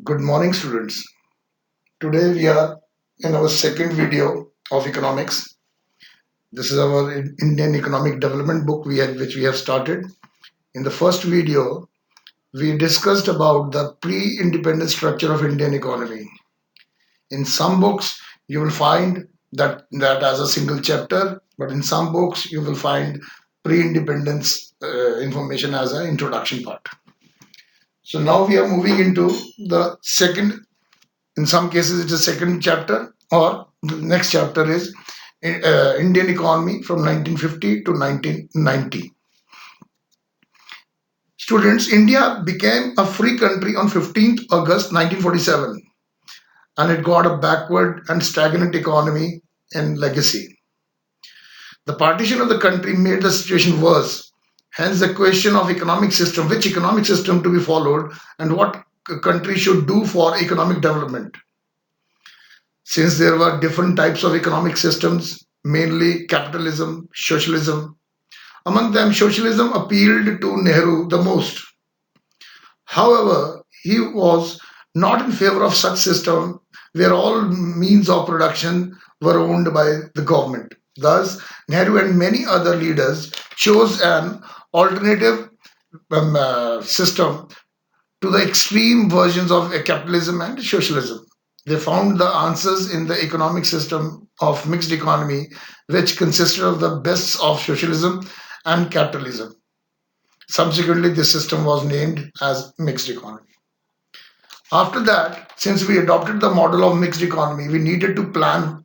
Good morning, students. Today we are in our second video of economics. This is our Indian economic development book which we have started. In the first video, we discussed about the pre-independent structure of Indian economy. In some books, you will find that as a single chapter, but in some books, you will find pre-independence information as an introduction part. So now we are moving into the second. In some cases, it's a second chapter, or the next chapter is Indian economy from 1950 to 1990. Students, India became a free country on 15th August 1947, and it got a backward and stagnant economy and legacy. The partition of the country made the situation worse. Hence, the question of economic system, which economic system to be followed, and what country should do for economic development. Since there were different types of economic systems, mainly capitalism, socialism. Among them, socialism appealed to Nehru the most. However, he was not in favor of such system where all means of production were owned by the government. Thus, Nehru and many other leaders chose an alternative system to the extreme versions of capitalism and socialism. They found the answers in the economic system of mixed economy, which consisted of the best of socialism and capitalism. Subsequently, this system was named as mixed economy. After that, since we adopted the model of mixed economy, we needed to plan.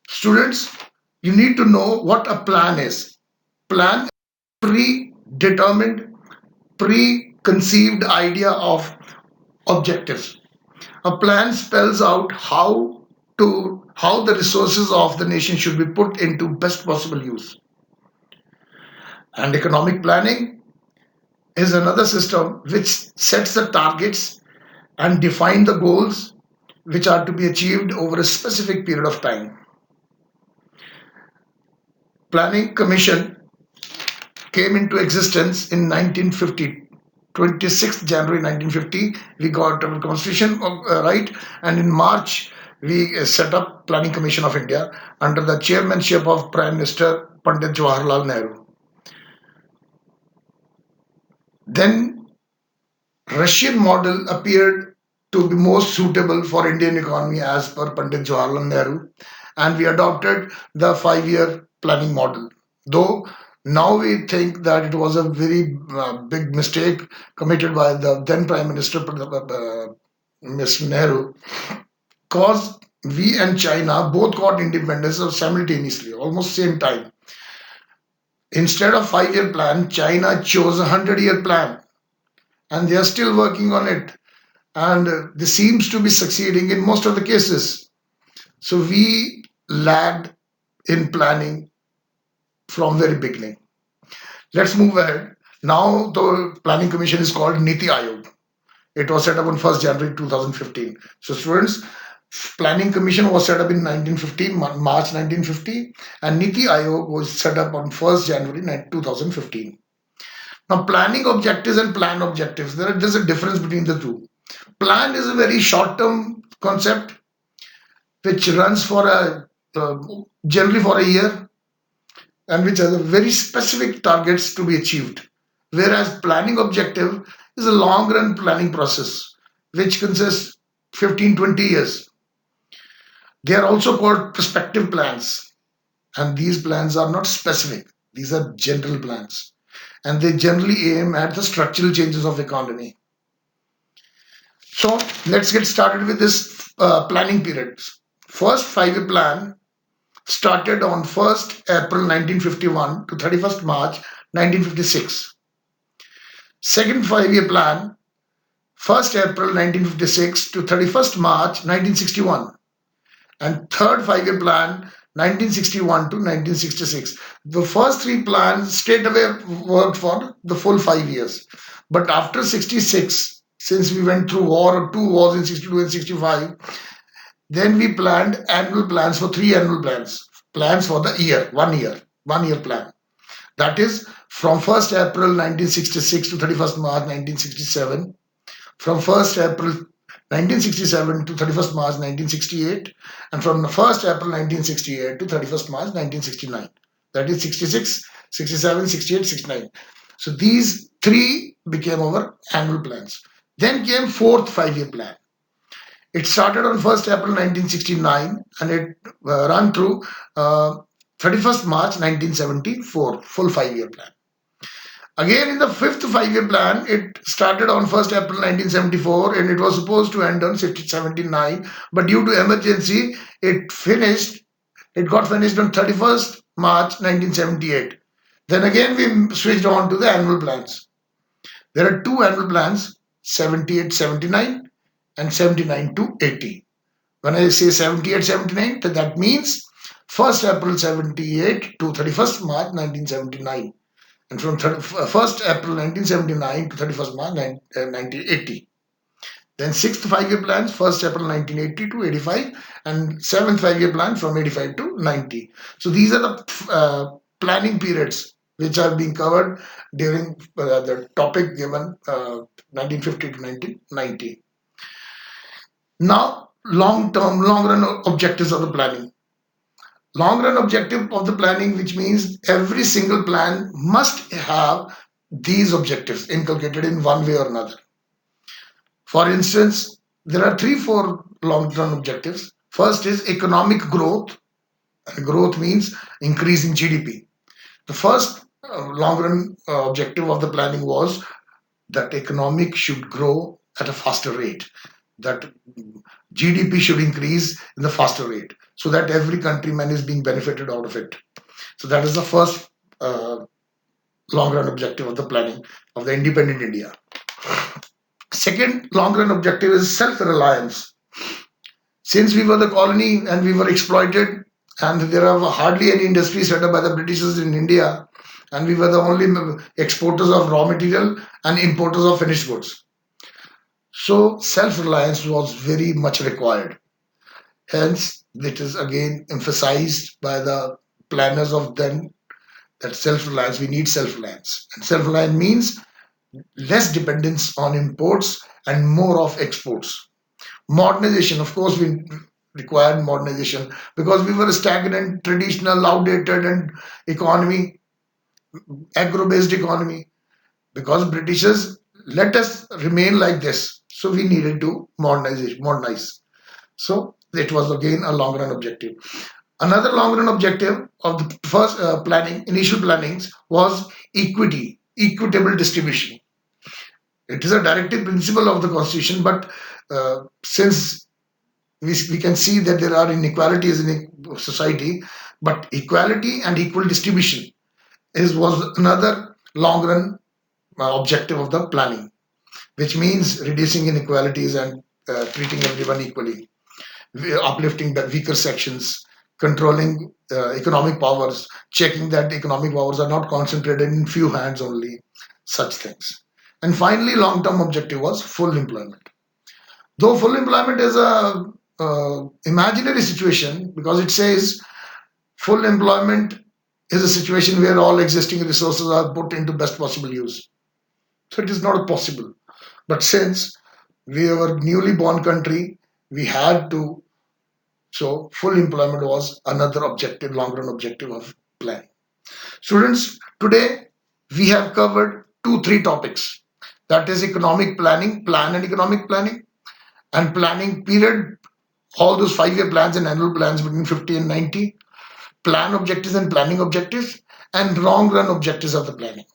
Students, you need to know what a plan is. Plan is predetermined, preconceived idea of objectives. A plan spells out how the resources of the nation should be put into best possible use. And economic planning is another system which sets the targets and define the goals which are to be achieved over a specific period of time. Planning Commission came into existence in 1950. 26th January 1950, we got our constitution right, and in March we set up Planning Commission of India under the chairmanship of Prime Minister Pandit Jawaharlal Nehru. Then Russian model appeared to be most suitable for Indian economy as per Pandit Jawaharlal Nehru, and we adopted the 5-year planning model. Though now we think that it was a very big mistake committed by the then Prime Minister, Mr. Nehru, because we and China both got independence simultaneously, almost same time. Instead of 5-year plan, China chose a 100-year plan, and they are still working on it, and this seems to be succeeding in most of the cases. So we lagged in planning from very beginning. Let's move ahead. Now the Planning Commission is called Niti Aayog. It was set up on 1st January 2015. So students, Planning Commission was set up in 1950, March 1950, and Niti Aayog was set up on 1st January 2015. Now planning objectives and plan objectives, there's a difference between the two. Plan is a very short-term concept which runs for generally for a year, and which has a very specific targets to be achieved. Whereas planning objective is a long run planning process which consists 15-20 years. They are also called prospective plans, and these plans are not specific. These are general plans, and they generally aim at the structural changes of economy. So let's get started with this planning period. First 5-year plan started on 1st April 1951 to 31st March 1956. Second 5-year plan, 1st April 1956 to 31st March 1961. And third 5-year plan, 1961 to 1966. The first 3 plans straight away worked for the full 5 years. But after 66, since we went through 2 wars in 62 and 65, then we planned annual plans for 3 annual plans for the year, 1 year plan. That is from 1st April 1966 to 31st March 1967. from 1st April 1967 to 31st March 1968, and from the 1st April 1968 to 31st March 1969. That is 66, 67, 68, 69. So these three became our annual plans. Then came fourth five-year plan. It started on 1st April 1969 and it ran through 31st March 1974, full five-year plan. Again, in the fifth five-year plan, it started on 1st April 1974 and it was supposed to end on 79, but due to emergency, it got finished on 31st March 1978. Then again, we switched on to the annual plans. There are two annual plans, 78, 79 and 79 to 80. When I say 78, 79, that means 1st April 78 to 31st March 1979. And from 1st April 1979 to 31st March 1980. Then sixth five-year plans, 1st April 1980 to 85, and seventh five-year plan from 85 to 90. So these are the planning periods which are being covered during the topic given 1950 to 1990. Now, long-term, long-run objectives of the planning. Long-run objective of the planning, which means every single plan must have these objectives inculcated in one way or another. For instance, there are three, four long-term objectives. First is economic growth. Growth means increase in GDP. The first long-run objective of the planning was that economic should grow at a faster rate, that GDP should increase in the faster rate, so that every countryman is being benefited out of it. So that is the first long-run objective of the planning of the independent India. Second long-run objective is self-reliance. Since we were the colony and we were exploited, and there are hardly any industries set up by the Britishers in India, and we were the only exporters of raw material and importers of finished goods. So self-reliance was very much required. Hence, it is again emphasized by the planners of then that self-reliance, we need self-reliance. And self-reliance means less dependence on imports and more of exports. Modernization, of course, we required modernization because we were a stagnant, traditional, outdated and economy, agro-based economy. Because Britishers let us remain like this, so we needed to modernize. So it was again a long-run objective. Another long-run objective of the first initial plannings was equitable distribution. It is a directive principle of the constitution, but since we can see that there are inequalities in society, but equality and equal distribution was another long-run objective of the planning, which means reducing inequalities and treating everyone equally, uplifting the weaker sections, controlling economic powers, checking that economic powers are not concentrated in few hands only, such things. And finally, long-term objective was full employment. Though full employment is a imaginary situation because it says full employment is a situation where all existing resources are put into best possible use. So it is not possible. But since we were a newly born country, we had to. So full employment was another objective, long-run objective of planning. Students, today we have covered two, three topics. That is economic planning, plan and economic planning, and planning period, all those five-year plans and annual plans between 50 and 90, plan objectives and planning objectives, and long-run objectives of the planning.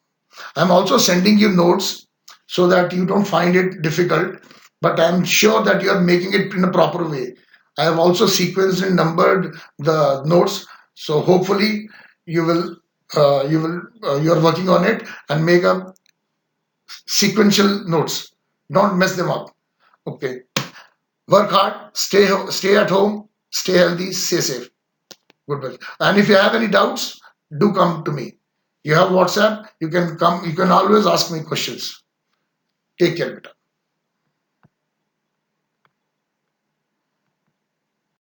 I'm also sending you notes so that you don't find it difficult, but I'm sure that you are making it in a proper way. I have also sequenced and numbered the notes, so hopefully you are working on it and make a sequential notes. Don't mess them up. Okay. Work hard, stay at home, stay healthy, stay safe. Goodbye. And if you have any doubts, do come to me. You have WhatsApp, you can come, you can always ask me questions. Take care, beta.